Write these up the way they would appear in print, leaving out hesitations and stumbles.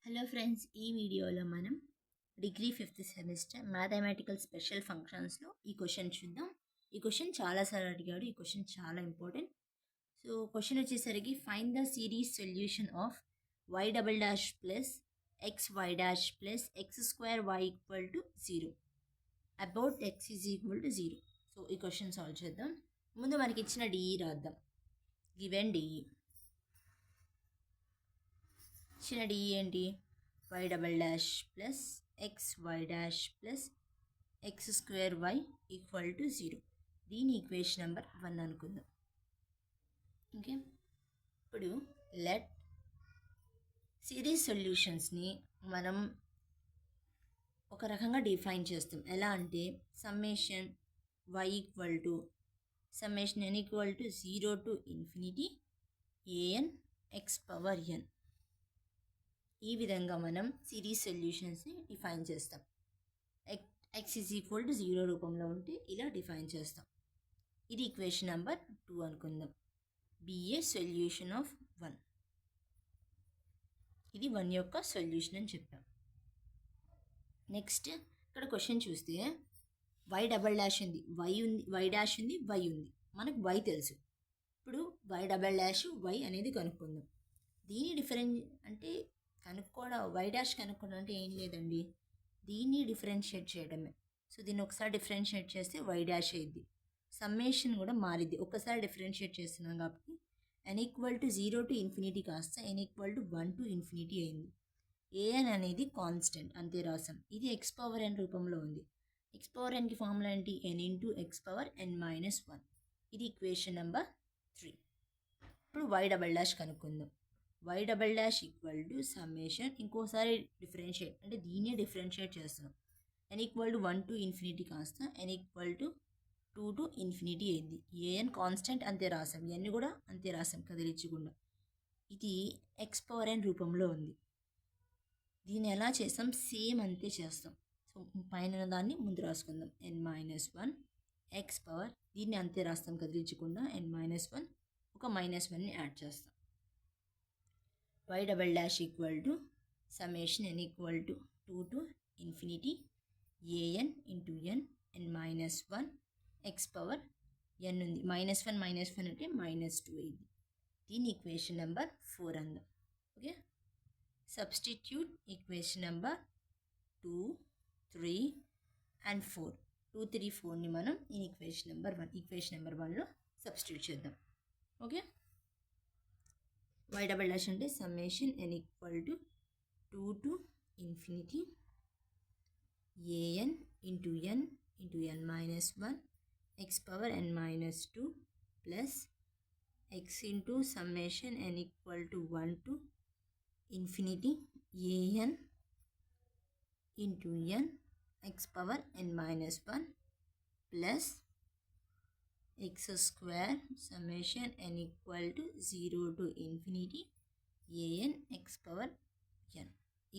Hello friends, ఈ వీడియోలో మనం degree 5th semester mathematical special ఫంక్షన్స్లో ఈ క్వశ్చన్ చూద్దాం. ఈ క్వశ్చన్ చాలాసార్లు అడిగాడు. ఈ క్వశ్చన్ చాలా ఇంపార్టెంట్. సో క్వశ్చన్ వచ్చేసరికి find the series solution of y double dash plus x y dash plus X square y equal to 0 about x is equal to 0. So ఈ క్వశ్చన్ సాల్వ్ చేద్దాం. ముందు మనకి ఇచ్చిన డిఈ రాద్దాం. Given DE ఇచ్చిన DE ఏంటి? Y double dash plus x y dash plus X square y equal to 0. దీని equation number 1 అనుకుందాం. ఓకే, ఇప్పుడు లెట్ సిరీస్ సొల్యూషన్స్ని మనం ఒక రకంగా డిఫైన్ చేస్తాం. ఎలా అంటే summation Y equal to summation N equal to 0 to infinity a n x power N. ఈ విధంగా మనం సిరీస్ సొల్యూషన్స్ని డిఫైన్ చేస్తాం. ఎక్స్ ఈజ్ ఈక్వల్ టు 0 రూపంలో ఉంటే ఇలా డిఫైన్ చేస్తాం. ఇది ఈక్వేషన్ నెంబర్ 2 అనుకుందాం. Be a solution of 1. ఇది 1 యొక్క సొల్యూషన్ అని చెప్పాం. నెక్స్ట్ ఇక్కడ క్వశ్చన్ చూస్తే వై డబల్ డాష్ ఉంది, వై ఉంది, వై డాష్ ఉంది, వై ఉంది. మనకు వై తెలుసు. ఇప్పుడు వై డబల్ డాష్ వై అనేది కనుక్కుందాం. దీని డిఫరెన్స్ అంటే కనుక్కోవడం, వై డాష్ కనుక్కోవడం అంటే ఏం లేదండి, దీన్ని డిఫరెన్షియేట్ చేయడమే. సో దీన్ని ఒకసారి డిఫరెన్షియేట్ చేస్తే వై డాష్ అయ్యిద్ది. సమ్మేషన్ కూడా మారిద్ది. ఒక్కసారి డిఫరెన్షియేట్ చేస్తున్నాం కాబట్టి ఎన్ ఈక్వల్ టు 0 టు ఇన్ఫినిటీ కాస్త n equal to 1 to infinity అయింది. ఏఎన్ అనేది కాన్స్టెంట్, అంతే రాసాం. ఇది ఎక్స్ పవర్ ఎన్ రూపంలో ఉంది. ఎక్స్ పవర్ ఎన్కి ఫార్ములా ఏంటి? ఎన్ ఇంటూ ఎక్స్ పవర్ ఎన్ మైనస్ 1. ఇది ఈక్వేషన్ నెంబర్ 3. ఇప్పుడు వై డబల్ డాష్ కనుక్కుందాం. Y double dash equal to summation, ఇంకోసారి డిఫరెన్షియేట్ అంటే దీన్నే డిఫరెన్షియేట్ చేస్తున్నాం. N equal to 1 to infinity కాస్త n equal to 2 to infinity అయింది. ఏఎన్ కాన్స్టెంట్, అంతే రాసాం. ఎన్ కూడా అంతే రాసాం కదిలించకుండా. ఇది ఎక్స్ పవర్ ఎన్ రూపంలో ఉంది. దీన్ని ఎలా చేస్తాం? సేమ్ అంతే చేస్తాం. సో పైన దాన్ని ముందు రాసుకుందాం. ఎన్ మైనస్ 1 ఎక్స్ పవర్, దీన్ని అంతే రాస్తాం కదిలించకుండా. ఎన్ మైనస్ 1 ఒక మైనస్ 1ని యాడ్ చేస్తాం. Y double dash equal to summation N equal to 2 to infinity AN into N N minus 1 X power N ఉంది. -1 అంటే -2 అయింది. దీని ఈక్వేషన్ నెంబర్ 4 అందాం. Okay, substitute equation number 2, 3 and 4. 2, 3, 4ని మనం ఈ ఈక్వేషన్ నెంబర్ 1లో సబ్స్టిట్యూట్ చేద్దాం. ఓకే, వై డబల్ డాష్ అంటే summation N equal to 2 to infinity AN into N minus 1 X power N minus 2 plus X into summation N equal to 1 to infinity AN into N X power N minus 1 plus X square summation N equal to 0 to infinity a n x power n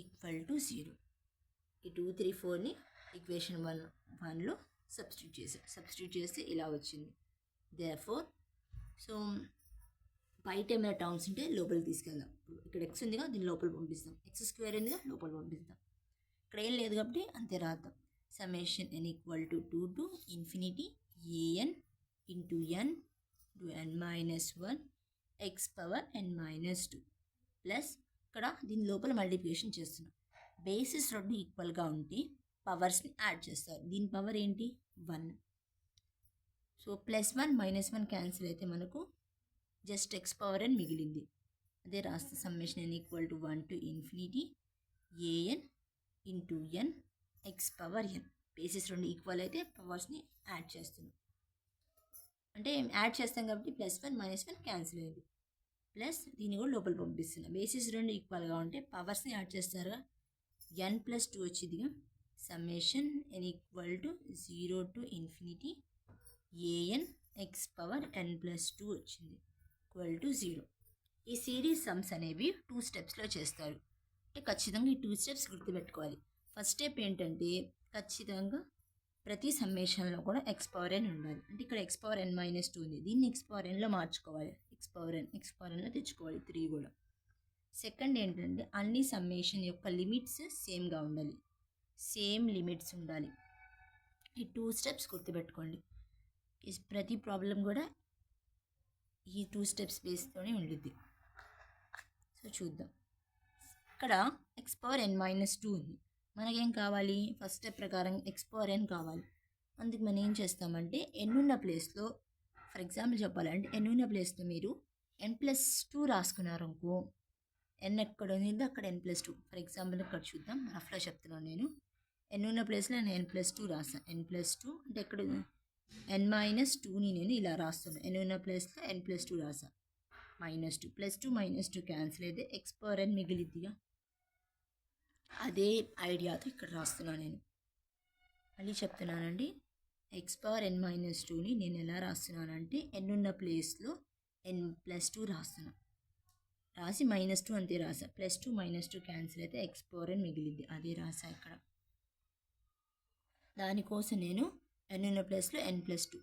equal to 0. ఈ 2, 3, 4ని equation 1లో substitute చేస్తే ఇలా వచ్చింది. Therefore so బయట ఏమైనా terms ఉంటే లోపలికి తీసుకెళ్దాం. ఇక్కడ ఎక్స్ ఉందిగా, దీన్ని లోపల పంపిస్తాం. ఎక్స్ స్క్వేర్ ఉందిగా, లోపల పంపిస్తాం. ఇక్కడ ఏం లేదు కాబట్టి అంతే రాద్దాం. Summation N equal to 2 to infinity AN into N minus 1 X power N minus 2 plus ఇక్కడ దీని లోపల మల్టిప్లికేషన్ చేస్తున్నాం. బేసిస్ రెండు ఈక్వల్గా ఉంటే పవర్స్ని యాడ్ చేస్తారు. దీని పవర్ ఏంటి? 1. సో +1 -1 క్యాన్సిల్ అయితే మనకు జస్ట్ ఎక్స్ పవర్ ఎన్ మిగిలింది. అదే రాస్తే summation N equal to 1 to infinity AN into N X power n. Basis రెండు ఈక్వల్ అయితే పవర్స్ని యాడ్ చేస్తున్నాం. అంటే యాడ్ చేస్తాం కాబట్టి +1 -1 క్యాన్సిల్ అయింది. ప్లస్ దీన్ని కూడా లోపల పంపిస్తున్నాం. బేసిస్ రెండు ఈక్వల్గా ఉంటే పవర్స్ని యాడ్ చేస్తారుగా. n+2 వచ్చిందిగా. Summation N equal to 0 to infinity a n x power n+2 వచ్చింది ఈక్వల్ టు 0. ఈ సిరీస్ సమ్స్ అనేవి 2 స్టెప్స్లో చేస్తారు. అంటే ఖచ్చితంగా ఈ 2 స్టెప్స్ గుర్తుపెట్టుకోవాలి. ఫస్ట్ స్టెప్ ఏంటంటే ఖచ్చితంగా ప్రతి సమ్మేషన్లో కూడా ఎక్స్ పవర్ ఎన్ ఉండాలి. అంటే ఇక్కడ ఎక్స్ పవర్ ఎన్ మైనస్ 2 ఉంది, దీన్ని ఎక్స్ పవర్ ఎన్లో మార్చుకోవాలి. ఎక్స్ పవర్ ఎన్లో తెచ్చుకోవాలి 3 కూడా. సెకండ్ ఏంటంటే అన్ని సమ్మేషన్ యొక్క లిమిట్స్ సేమ్గా ఉండాలి, సేమ్ లిమిట్స్ ఉండాలి. ఈ 2 స్టెప్స్ గుర్తుపెట్టుకోండి. ప్రతి ప్రాబ్లం కూడా ఈ 2 స్టెప్స్ బేస్తోనే ఉండిద్ది. సో చూద్దాం. ఇక్కడ x⁻n-2 ఉంది. మనకేం కావాలి? ఫస్ట్ స్టెప్ ప్రకారం x⁻n కావాలి. అందుకు మనం ఏం చేస్తామంటే n ఉన్న ప్లేస్లో, ఫర్ ఎగ్జాంపుల్ చెప్పాలంటే n ఉన్న ప్లేస్లో మీరు n+2 రాసుకున్నారు అనుకో, n ఎక్కడ ఉంది అక్కడ n+2. ఫర్ ఎగ్జాంపుల్ ఇక్కడ చూద్దాం, రఫ్లో చెప్తున్నాను నేను. n ఉన్న ప్లేస్లో నేను n+2 రాసాను. n+2 అంటే ఎక్కడ n-2ని నేను ఇలా రాస్తున్నాను. n ఉన్న ప్లేస్లో n+2 రాసాను. -2 +2 -2 క్యాన్సిల్ అయితే x⁻n మిగిలిద్దిగా. అదే ఐడియాతో ఇక్కడ రాస్తున్నాను నేను. మళ్ళీ చెప్తున్నానండి, x⁻n-2ని నేను ఎలా రాస్తున్నానంటే n ఉన్న ప్లేస్లో n+2 రాస్తున్నాను. రాసి -2 అంతే రాసా. +2 -2 క్యాన్సిల్ అయితే x⁻n మిగిలింది, అదే రాసా ఇక్కడ. దానికోసం నేను n ఉన్న ప్లేస్లో n+2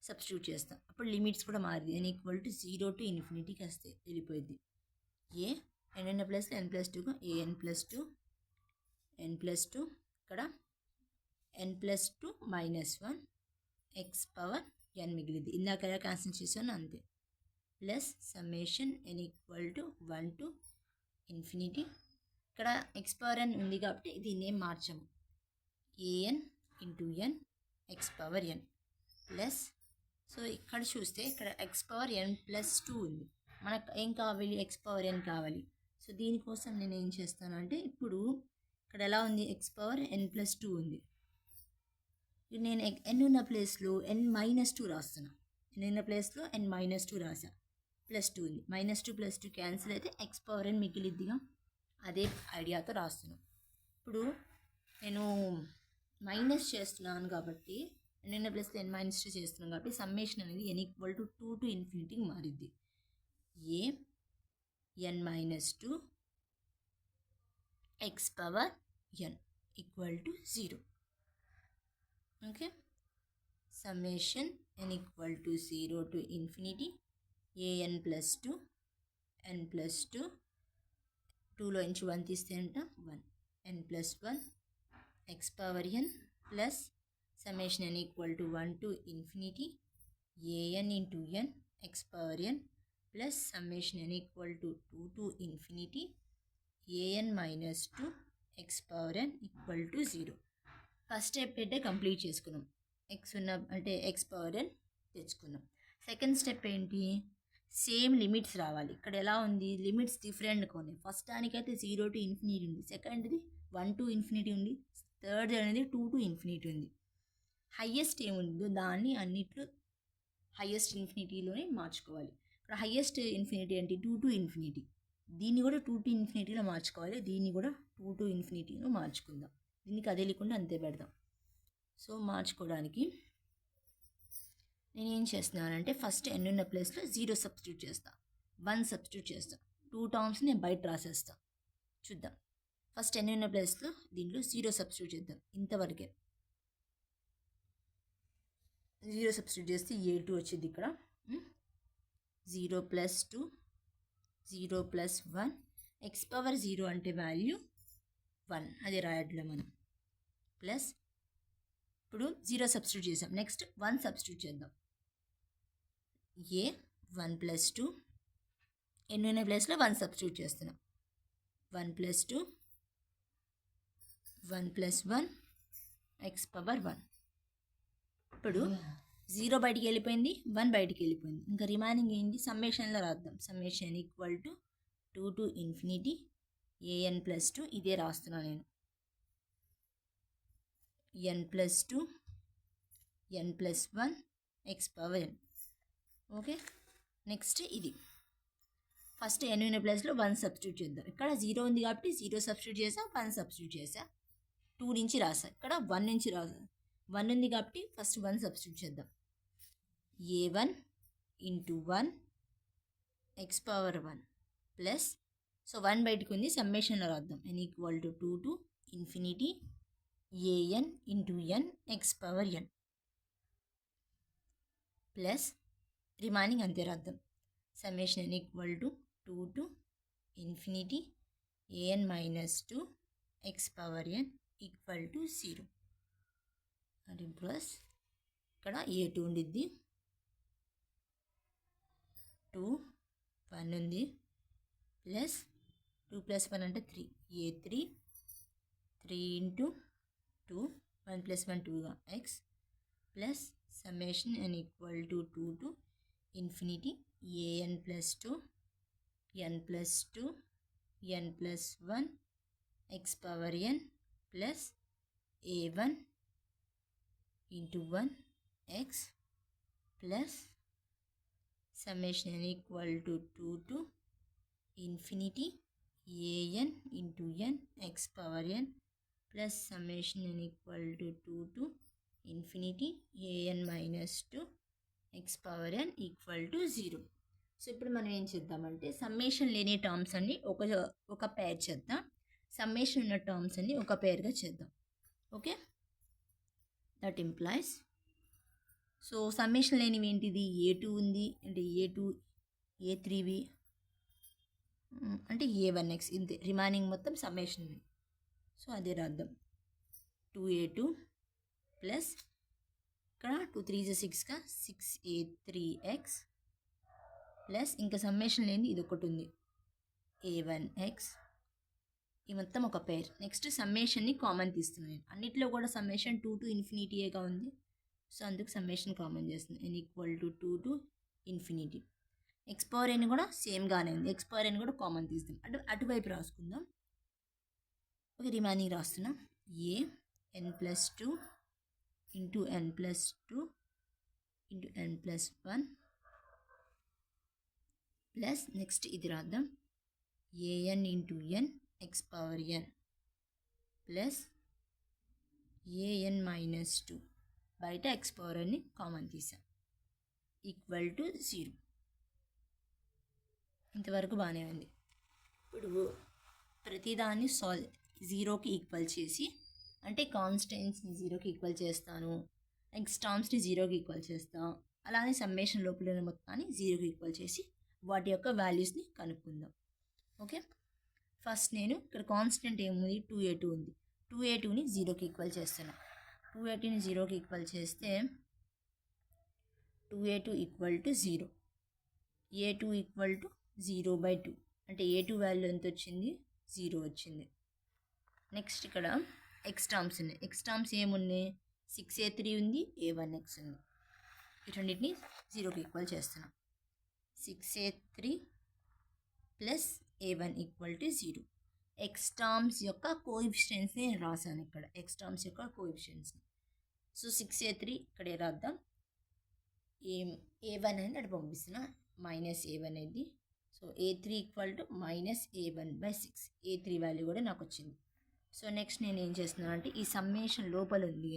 సబ్స్టిట్యూట్ చేస్తాను. అప్పుడు లిమిట్స్ కూడా మారింది. n = 0 to ∞ వస్తే వెళ్ళిపోయింది. n ఉన్న ప్లేస్లో n+2గా an+2 n+2, ఇక్కడ n+2 -1 x⁻n మిగిలింది. ఇందాక ఎలా క్యాన్సిల్ చేశాను అంతే. Plus summation n = 1 to ∞. ఇక్కడ x⁻n ఉంది కాబట్టి దీన్ని ఏం మార్చము. an × n x⁻n plus, so ఇక్కడ చూస్తే ఇక్కడ x⁻n+2 ఉంది. మనకు ఏం కావాలి? x⁻n కావాలి. సో దీనికోసం నేను ఏం చేస్తాను అంటే, ఇప్పుడు ఇక్కడ ఎలా ఉంది? x⁻n+2 ఉంది. నేను n ఉన్న ప్లేస్లో n-2 రాస్తున్నా. n ఉన్న ప్లేస్లో n-2 రాసా. +2 ఉంది. -2 +2 క్యాన్సిల్ అయితే x⁻n మిగిలిద్దిగా. అదే ఐడియాతో రాస్తున్నాను. ఇప్పుడు నేను మైనస్ చేస్తున్నాను కాబట్టి, n ఉన్న ప్లేస్లో n-2 చేస్తున్నాను కాబట్టి సమ్మేషన్ అనేది n = 2 to ∞ మారిద్ది. an-2 x⁻n = 0. Okay, summation n = 0 to ∞ an+2 n+2, 2లో నుంచి 1 తీస్తే ఎంత? 1 n+1 x⁻n plus summation n = 1 to ∞ an × n x⁻n plus summation n = 2 to ∞ an-2 x⁻n = 0. First step అయితే కంప్లీట్ చేసుకున్నాం. x⁻n తెచ్చుకున్నాం. సెకండ్ స్టెప్ ఏంటి? Same limits రావాలి. ఇక్కడ ఎలా ఉంది? లిమిట్స్ డిఫరెంట్గా ఉన్నాయి. ఫస్ట్ దానికైతే 0 to ∞ ఉంది, సెకండ్ది 1 to ∞ ఉంది, థర్డ్ అనేది 2 to ∞ ఉంది. హయ్యెస్ట్ ఏముందో దాన్ని అన్నిట్లో హయ్యెస్ట్ ఇన్ఫినిటీలోనే మార్చుకోవాలి. ఇక్కడ హయ్యెస్ట్ ఇన్ఫినిటీ అంటే 2 to ∞. దీన్ని కూడా 2 to ∞లో మార్చుకోవాలి. దీన్ని కూడా 2 to ∞లో మార్చుకుందాం. దీనికి అదే లేకుండా అంతే పెడదాం. సో మార్చుకోవడానికి నేను ఏం చేస్తున్నానంటే, ఫస్ట్ n ఉన్న ప్లేస్లో 0 సబ్స్టిట్యూట్ చేస్తా, 1 సబ్స్టిట్యూట్ చేస్తా, 2 టర్మ్స్ నేను బయట రాసేస్తా. చూద్దాం. ఫస్ట్ n ఉన్న ప్లేస్లో దీంట్లో 0 సబ్స్టిట్యూట్ చేద్దాం. ఇంతవరకే 0 సబ్స్టిట్యూట్ చేస్తే a2 వచ్చింది. ఇక్కడ 0 + 2 0 + 1 x⁻0 అంటే వాల్యూ 1, అది రాయట్లే మనం. ప్లస్ ఇప్పుడు 0 సబ్స్టిట్యూట్ చేసాం. నెక్స్ట్ 1 సబ్స్టిట్యూట్ చేద్దాం. a1 + 2 n ఉన్న ప్లేస్లో 1 సబ్స్టిట్యూట్ చేస్తున్నాం. 1 + 2 1 + 1 x⁻1. ఇప్పుడు 0 బయటికి వెళ్ళిపోయింది, 1 బయటికి వెళ్ళిపోయింది. ఇంకా రిమైనింగ్ ఏంటి? సమ్మేషన్లో రాద్దాం. సమ్మేషన్ n = 2 to ∞ an+2, ఇదే రాస్తున్నాను నేను. n+2 n+1 x⁻n. Okay, next ఇది ఫస్ట్ n ఉన్న ప్లేస్లో 1 సబ్స్టిట్యూట్ చేద్దాం. ఇక్కడ 0 ఉంది కాబట్టి 0 సబ్స్టిట్యూట్ చేసా, 1 సబ్స్టిట్యూట్ చేసా, 2 నుంచి రాసా. ఇక్కడ 1 నుంచి రాసా. 1 ఉంది కాబట్టి ఫస్ట్ 1 సబ్స్టిట్యూట్ చేద్దాం. a1 × 1 x⁻1 ప్లస్, సో 1 బయటకు ఉంది, సమ్మేషన్లో రాద్దాం. n = 2 to ∞ an × n x⁻n plus remaining అంతే రాద్దాం. Summation n = 2 to infinity an minus 2 X power n equal to 0. అది ప్లస్ ఇక్కడ a2 ఉండిద్ది, 2 1 ఉంది, ప్లస్ 2 ప్లస్ 1 అంటే 3, a3 3 ఇంటూ 2 1 ప్లస్ 1 2గా X plus summation n equal to 2 to infinity an plus 2 n plus 2 n plus 1 X power n plus a1 into 1 X plus summation n equal to 2 to infinity an into n X power n plus summation n equal to 2 to infinity an minus 2 X power n equal to 0. So ఇప్పుడు మనం ఏం చేద్దామంటే summation లేని terms అన్ని ఒక పేర్ చేద్దాం, summation ఉన్న terms అన్ని ఒక పేర్గా చేద్దాం. Okay, that implies so summation లేనివి ఏంటిది, a2 ఉంది అంటే a2 a3వి అంటే a1x ఇంతే, రిమైనింగ్ మొత్తం సమ్మేషన్ ఉంది. సో అదే రాద్దాం, 2a2 ప్లస్ ఇక్కడ 2 3 6గా 6a3x ప్లస్ ఇంకా సమ్మేషన్ లేని ఇది ఒకటి ఉంది a1x, ఈ మొత్తం ఒక పేర్. నెక్స్ట్ సమ్మేషన్ని కామన్ తీస్తున్నాను, అన్నిట్లో కూడా సమ్మేషన్ 2 టు ఇన్ఫినిటీగా ఉంది, సో అందుకు సమ్మేషన్ కామన్ చేస్తుంది n equal to 2 to infinity. X power n కూడా సేమ్గానే ఉంది, ఎక్స్ పవర్ n కూడా కామన్ తీస్తాం, అటువైపు రాసుకుందాం. ఓకే, రిమైనింగ్ రాస్తున్నాం, ఏ n plus 2 into n plus 2 into n plus 1 plus next ఇది రాద్దాం, an into n X power n plus an minus 2 బయట X power n common తీసాం ఈక్వల్ టు 0. ఇంతవరకు బాగానే ఉంది. ఇప్పుడు ప్రతిదాన్ని జీరోకి ఈక్వల్ చేసి, అంటే కాన్స్టెంట్స్ని జీరోకి ఈక్వల్ చేస్తాను, నెక్స్ట్ టర్మ్స్ని జీరోకి ఈక్వల్ చేస్తాను, అలానే సమ్మేషన్ లోపల మొత్తాన్ని జీరోకి ఈక్వల్ చేసి వాటి యొక్క వాల్యూస్ని కనుక్కుందాం. ఓకే, ఫస్ట్ నేను ఇక్కడ కాన్స్టెంట్ ఏముంది, 2a2 ఉంది, 2a2ని జీరోకి ఈక్వల్ చేస్తున్నాను. 2a2ని జీరోకి ఈక్వల్ చేస్తే 2a2 equal to 0, a2 equal to 0/2 అంటే a2 వాల్యూ ఎంత వచ్చింది, 0 వచ్చింది. నెక్స్ట్ ఇక్కడ ఎక్స్ టర్మ్స్ ఉన్నాయి, ఎక్స్ టర్మ్స్ ఏమున్నాయి, 6a3 ఉంది, a1x ఉంది, ఈ రెండింటిని జీరోకి ఈక్వల్ చేస్తున్నాం. 6a3 plus a1 equal to 0. X terms యొక్క కోఎఫిషియెంట్స్ని నేను రాశాను ఇక్కడ, ఎక్స్ టర్మ్స్ యొక్క కోఎఫిషియెంట్స్ని. సో 6a3 ఇక్కడే రాద్దాం, a1 అనేది అటు పంపిస్తున్నా, మైనస్ a1 అనేది, so a3 equal to minus a1/6, a3 value కూడా నాకు వచ్చింది. సో నెక్స్ట్ నేను ఏం చేస్తున్నాను అంటే ఈ సమ్మేషన్ లోపల ఉంది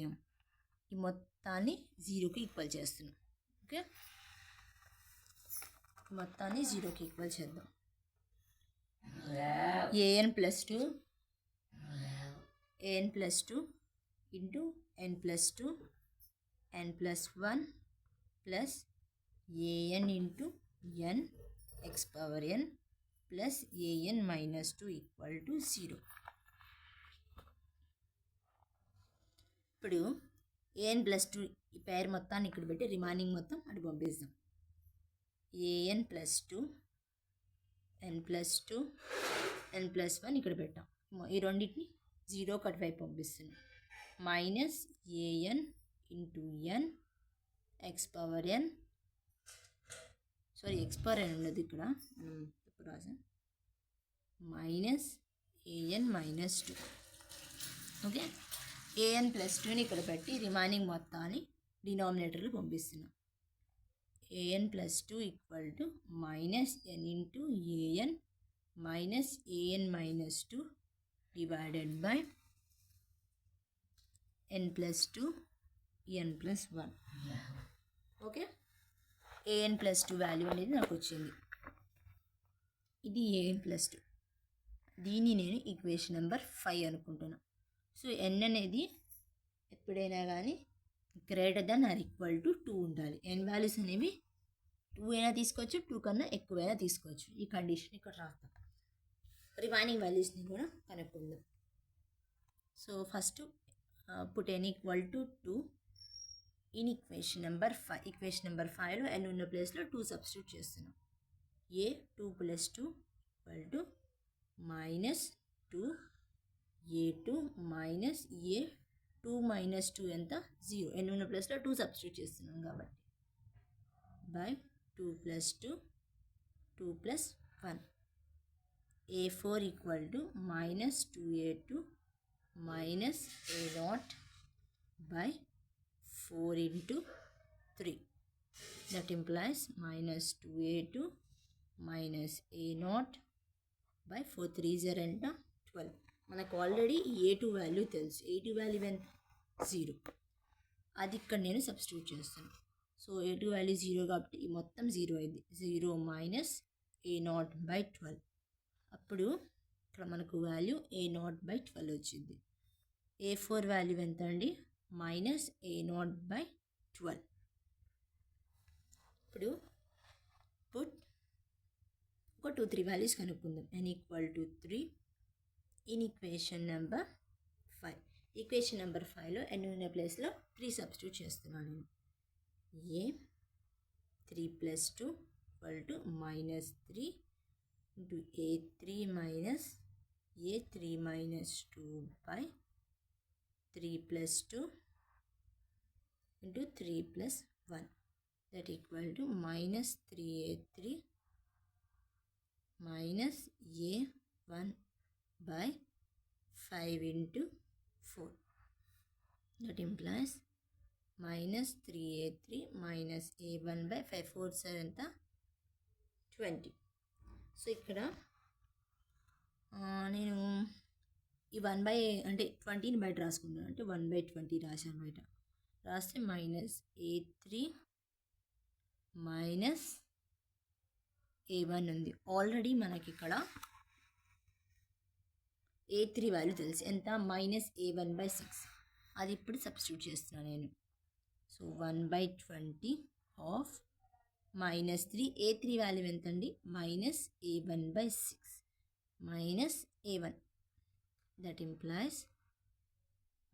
ఈ మొత్తాన్ని జీరోకి ఈక్వల్ చేస్తున్నాను. ఓకే, మొత్తాన్ని జీరోకి ఈక్వల్ చేద్దాం. an plus 2 into n plus 2 n plus 1 plus an into n X power n plus an minus 2 equal to 0. ఇప్పుడు an ప్లస్ 2 ఈ పేరు మొత్తాన్ని ఇక్కడ పెట్టి రిమైనింగ్ మొత్తం అటు పంపిస్తాం. an plus 2 n plus 2 n plus 1 ఇక్కడ పెట్టాం, ఈ రెండింటిని జీరో కట్ వైపు పంపిస్తున్నాం. Minus an into n X power n, sorry X power n ఉండదు ఇక్కడ, ఇప్పుడు రాసాం, minus an minus 2. Okay, an plus 2ని ఇక్కడ పెట్టి రిమైనింగ్ మొత్తాన్ని డినామినేటర్లు పంపిస్తున్నాం. an plus 2 equal to minus n into an minus an minus 2 divided by n plus 2 n plus 1. Okay, an plus 2 value అనేది నాకు వచ్చింది, ఇది an ప్లస్ 2. దీన్ని నేను ఈక్వేషన్ నెంబర్ 5 అనుకుంటున్నాను. సో n అనేది ఎప్పుడైనా కానీ greater than or equal to 2 ఉండాలి. n వాల్యూస్ అనేవి 2 అయినా తీసుకోవచ్చు, 2 కన్నా ఎక్కువైనా తీసుకోవచ్చు, ఈ కండిషన్ ఇక్కడ రాస్తాం. రిమైనింగ్ వాల్యూస్ని కూడా కనుక్కుందాం. So first put n equal to 2 in equation number 5. Equation number 5లో n ఉన్న ప్లేస్లో 2 సబ్స్టిట్యూట్ చేస్తున్నాం. A 2 + 2 equal to -2 a2 minus A 2 minus 2 ఎంత 0. n ఉన్న ప్లేస్లో 2 సబ్స్టిట్యూట్ చేస్తున్నాం కాబట్టి by 2 + 2 2 + 1 a4 equal to -2a2 minus a0 by 4 into 3. That implies -2a2 minus a0 by 4. 3s are 12. మనకు ఆల్రెడీ a2 వాల్యూ తెలుసు. a2 వాల్యూ ఎంత 0. అది ఇక్కడ నేను సబ్స్టిట్యూట్ చేస్తాను. సో a2 వాల్యూ 0 కాబట్టి ఈ మొత్తం 0 అయింది. 0 మైనస్ a0 by 12. అప్పుడు ఇక్కడ మనకు వాల్యూ a0 by 12 వచ్చింది. a4 వాల్యూ ఎంత అండి -a0 by 12. ఇప్పుడు పుట్ ఒక 2-3 వాల్యూస్ కనుక్కుందాం. n equal to 3 in equation number 5. Equation number 5లో n ఉన్న ప్లేస్లో 3 సబ్స్టిట్యూట్ చేస్తున్నాను నేను. A 3 + 2 equal to -3 into a3 minus a3 minus 2 by 3 + 2 into 3 + 1. That equal to -3a3 minus a1 by 5 into 4. That implies -3a3 minus a1 by 5. 4 ఎంత 20. So ఇక్కడ నేను ఈ 1 by అంటే 20ని బయట రాసుకున్నాను. అంటే 1/20 రాశాను బయట. రాస్తే -a3 మైనస్ a1 ఉంది. ఆల్రెడీ మనకి ఇక్కడ a3 వాల్యూ తెలుసు ఎంత -a1 by 6. అది ఇప్పుడు సబ్స్టిట్యూట్ చేస్తున్నాను నేను. సో 1/20 ఆఫ్ -3 a3 వాల్యూ ఎంత అండి -a1 by 6 minus a1. That implies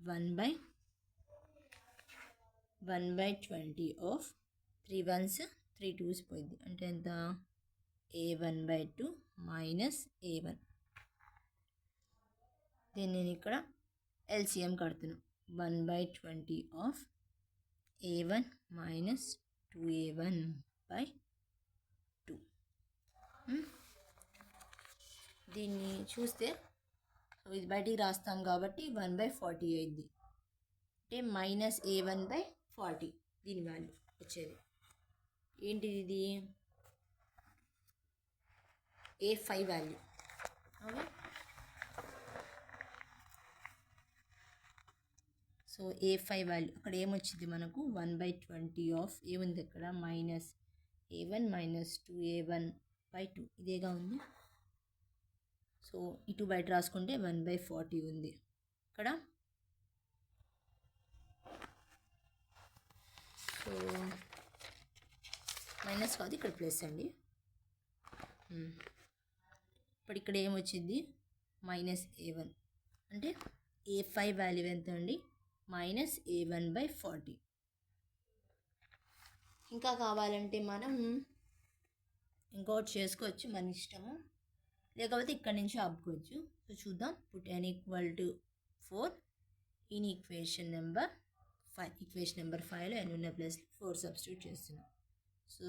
1/20 of 3 1s 3 2s పోయింది. అంటే ఎంత a1/2 మైనస్ a1. దీన్ని నేను ఇక్కడ ఎల్సిఎం కడుతున్నాను. 1/20 ఆఫ్ a1 మైనస్ 2a1/2. దీన్ని చూస్తే ఇది బయటికి రాస్తాం కాబట్టి 1/40 అయింది. అంటే -a1/40 దీని వాల్యూ వచ్చేది. ఏంటిది ఇది a5 value. Okay, so a5 value అక్కడ ఏమొచ్చింది మనకు 1/20 ఆఫ్ ఏముంది ఇక్కడ -a1 మైనస్ 2a1/2 ఇదేగా ఉంది. సో ఇటు బయట రాసుకుంటే 1/40 ఉంది ఇక్కడ. సో మైనస్ కాదు ఇక్కడ ప్లస్ అండి. ఇప్పుడు ఇక్కడ ఏమొచ్చింది -a1 అంటే a5 వాల్యూ ఎంత అండి -a1/40. ఇంకా కావాలంటే మనం ఇంకోటి చేసుకోవచ్చు, మన ఇష్టము. లేకపోతే ఇక్కడ నుంచి ఆపుకోవచ్చు. సో చూద్దాం. Put n equal to 4 in equation number 5. Equation number 5లో n ఉన్న ప్లేస్లో 4 సబ్స్టిట్యూట్ చేస్తున్నాం. So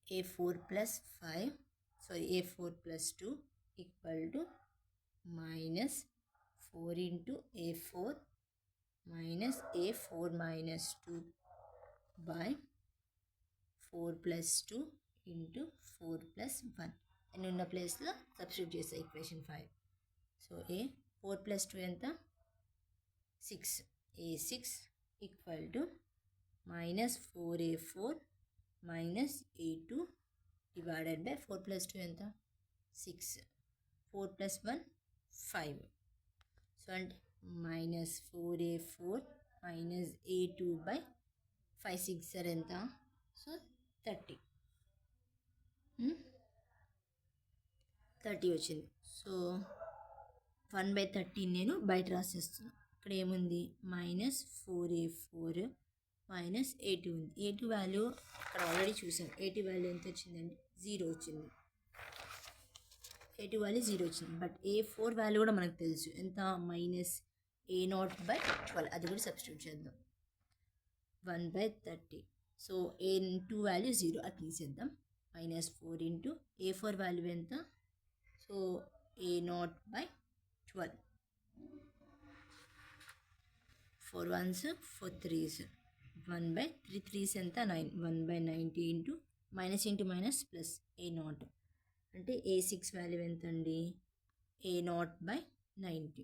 a4 + 5 a4 + 2 equal to -4 into a4 minus a4 minus 2 by 4 + 2 into 4 + 1. n ఉన్న ప్లేస్లో సబ్స్టిట్యూట్ చేస్తాను ఈక్వేషన్ 5. సో a4 + 2 ఎంత 6. a6 equal to -4a4 minus a2 divided by 4 + 2 ఎంత 6. 4 + 1 5. So అంటే -4a4 minus a2 by 5 6 ఎంత so 30. 30 వచ్చింది. So 1/13 నేను బయట రాసేస్తున్నాను. ఇక్కడ ఏముంది -4a4 -a2 ఉంది. a2 వాల్యూ ఇక్కడ ఆల్రెడీ చూసాం. a2 వాల్యూ ఎంత వచ్చిందండి 0 వచ్చింది. a2 వాల్యూ 0 వచ్చింది. బట్ a4 వాల్యూ కూడా మనకు తెలుసు ఎంత -a0/12. అది కూడా సబ్స్టిట్యూట్ చేద్దాం. 1/30. సో a2 వాల్యూ 0 అది తీసేద్దాం. -4 ఇంటూ a4 వాల్యూ ఎంత? So a0/12. 4 1s 4 3s 1/3 3s ఎంత 9. 1/90 into minus into minus plus a0 అంటే a6 వాల్యూ ఎంత అండి? a0/90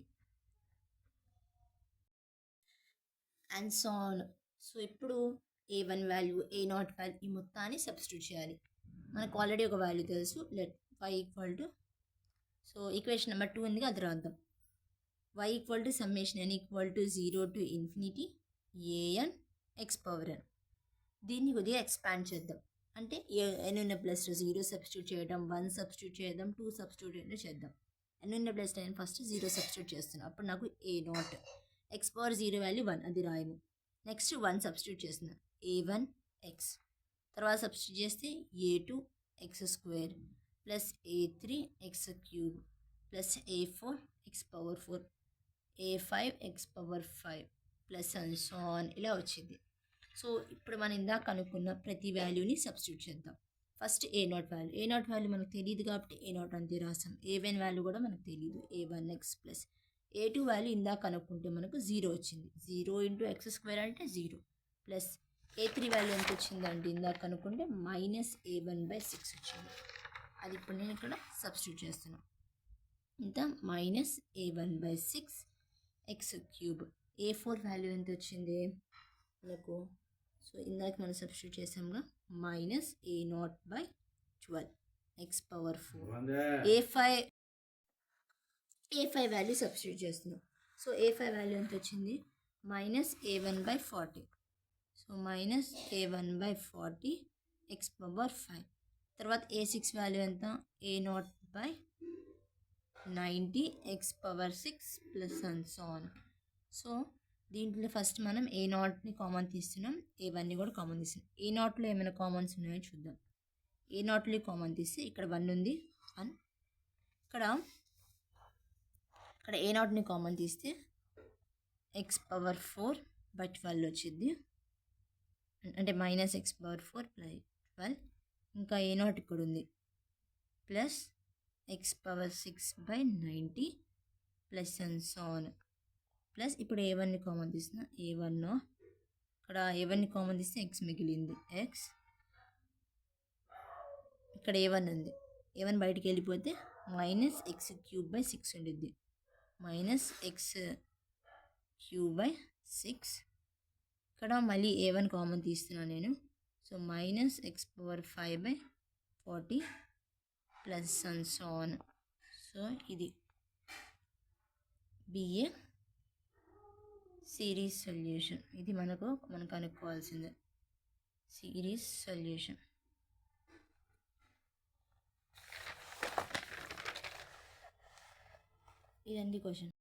and so on. So ఇప్పుడు a1 వాల్యూ a0 వాల్యూ ఈ మొత్తాన్ని సబ్స్టిట్యూట్ చేయాలి. మనకు ఆల్రెడీ ఒక వాల్యూ తెలుసు. Let y equal to, so equation number 2 ఉంది, అది రాద్దాం. y equal to summation n equal to 0 to infinity an x power n. దీన్ని కొద్దిగా ఎక్స్పాండ్ చేద్దాం. అంటే n ఉన్న ప్లస్ 0 సబ్స్టిట్యూట్ చేయడం, 1 సబ్స్టిట్యూట్ చేయడం, 2 సబ్స్టిట్యూట్ చేద్దాం. n ఉన్న ప్లస్ నేను ఫస్ట్ 0 సబ్స్టిట్యూట్ చేస్తున్నాను. అప్పుడు నాకు a0 x పవర్ 0 వాల్యూ 1 అది రాయము. నెక్స్ట్ 1 సబ్స్టిట్యూట్ చేస్తున్నాను. a1 x తర్వాత సబ్స్టిట్యూట్ చేస్తే a2 x² plus a3 x³ plus a4 x power 4 a5 x power 5 plus and so on ఇలా వచ్చింది. సో ఇప్పుడు మనం ఇందాక అనుకున్న ప్రతి వాల్యూని సబ్స్టిట్యూట్ చేద్దాం. ఫస్ట్ a0 వాల్యూ మనకు తెలియదు కాబట్టి a0 అంతే రాసాం. a1 వాల్యూ కూడా మనకు తెలియదు, a1x ప్లస్ a2 వాల్యూ ఇందాక అనుకుంటే మనకు 0 వచ్చింది. 0 ఇంటూ x² అంటే 0 ప్లస్ a3 వాల్యూ ఎంత వచ్చిందండి? ఇందాక అనుకుంటే -a1/6 వచ్చింది. అది ఇప్పుడు నేను ఇక్కడ సబ్స్టిట్యూట్ చేస్తున్నాను. ఇంత -a1/6 x³. a4 వాల్యూ ఎంత వచ్చింది మనకు? సో ఇందాక మనం సబ్స్టిట్యూట్ చేసాముగా -a0/12 x power 4. a5 value substitute చేస్తున్నాం. సో a5 వాల్యూ ఎంత వచ్చింది? -a1/40. So -a1/40 x power 5. తర్వాత a6 వాల్యూ ఎంత? a0/90 x power 6 plus and so on. So దీంట్లో ఫస్ట్ మనం a0ని కామన్ తీస్తున్నాం, a1ని కూడా కామన్ తీస్తున్నాం. a0లో ఏమైనా కామన్స్ ఉన్నాయో చూద్దాం. a0లో కామన్ తీస్తే ఇక్కడ 1 ఉంది, 1. ఇక్కడ a0ని కామన్ తీస్తే x పవర్ 4/12 వచ్చింది. అంటే -x పవర్ 4/12. ఇంకా a0 ఇక్కడ ఉంది plus x power 6/90 plus and so on. Plus ఇప్పుడు a1ని కామన్ తీస్తున్నా, a1 ఇక్కడ a1ని కామన్ తీస్తే x మిగిలింది, x. ఇక్కడ a1 ఉంది, a1 బయటికి వెళ్ళిపోతే -x³/6 ఉండిద్ది. -x³/6. ఇక్కడ మళ్ళీ a1 కామన్ తీస్తున్నాను నేను. So -x power 5/40 plus and so on. So ఇది BA సిరీస్ సొల్యూషన్. ఇది మనం కనుక్కోవాల్సిందే, సిరీస్ సొల్యూషన్. ఇదండి క్వశ్చన్.